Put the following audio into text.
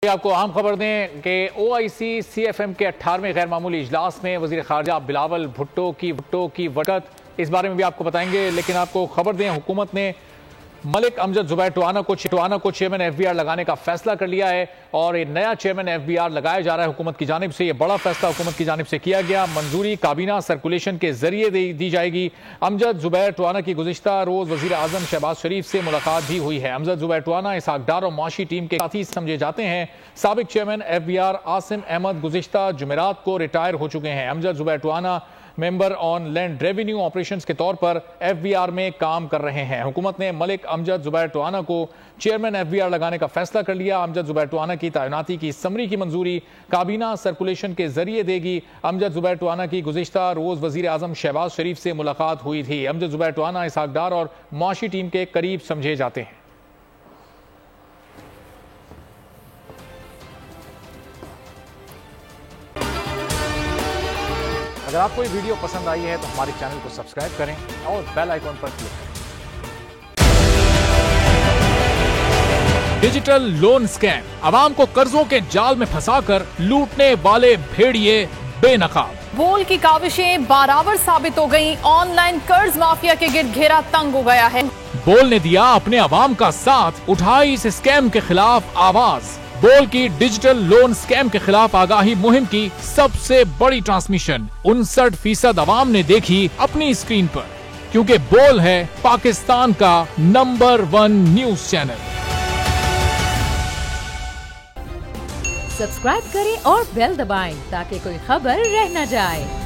आपको अहम खबर दें कि OIC CFM के 18वें गैर मामूली इजलास में वजीर खारजा बिलावल भुट्टो की वक़्त, इस बारे में भी आपको बताएंगे। लेकिन आपको खबर दें, हुकूमत ने मलिक अमजद जुबैर टोआना को चेयरमैन FBR लगाने का फैसला कर लिया है और एक नया चेयरमैन FBR लगाया जा रहा है हुकूमत की जानिब से। यह बड़ा फैसला हुकूमत की जानिब से किया गया। मंजूरी काबीना सर्कुलेशन के जरिए दी जाएगी। अमजद जुबैर टोआना की गुज़िश्ता रोज वज़ीर आज़म शहबाज शरीफ से मुलाकात भी हुई है। अमजद जुबैर टोआना इसहाक डार और मुआशी टीम के साथी समझे जाते हैं। साबिक चेयरमैन FBR आसिम अहमद गुज़िश्ता जुमेरात को रिटायर हो चुके हैं। Amjad Zubair Tiwana member on land revenue operations के तौर पर FBR में काम कर रहे हैं। हुकूमत ने मलिक अमजद जुबैर टोआना को चेयरमैन FBR लगाने का फैसला कर लिया। अमजद जुबैर टोआना की तैनाती की समरी की मंजूरी काबीना सर्कुलेशन के जरिए देगी। अमजद जुबैर टोआना की गुज़िश्ता रोज वज़ीर आज़म शहबाज शरीफ से मुलाकात हुई थी। अमजद जुबैर टोआना इसहाक डार और मुआशी टीम के करीब समझे जाते हैं। अगर आपको ये वीडियो पसंद आई है तो हमारे चैनल को सब्सक्राइब करें और बेल आइकॉन पर क्लिक करें। डिजिटल लोन स्कैम, आवाम को कर्जों के जाल में फंसाकर लूटने वाले भेड़िए बेनकाब। बोल की काविशें बाराबर साबित हो गईं। ऑनलाइन कर्ज माफिया के गिर्द घेरा तंग हो गया है। बोल ने दिया अपने आवाम का साथ, उठाई इस स्कैम के खिलाफ आवाज। बोल की डिजिटल लोन स्कैम के खिलाफ आगाही मुहिम की सबसे बड़ी ट्रांसमिशन 59% आवाम ने देखी अपनी स्क्रीन पर, क्योंकि बोल है पाकिस्तान का नंबर 1 न्यूज चैनल। सब्सक्राइब करें और बेल दबाएं ताकि कोई खबर रह न जाए।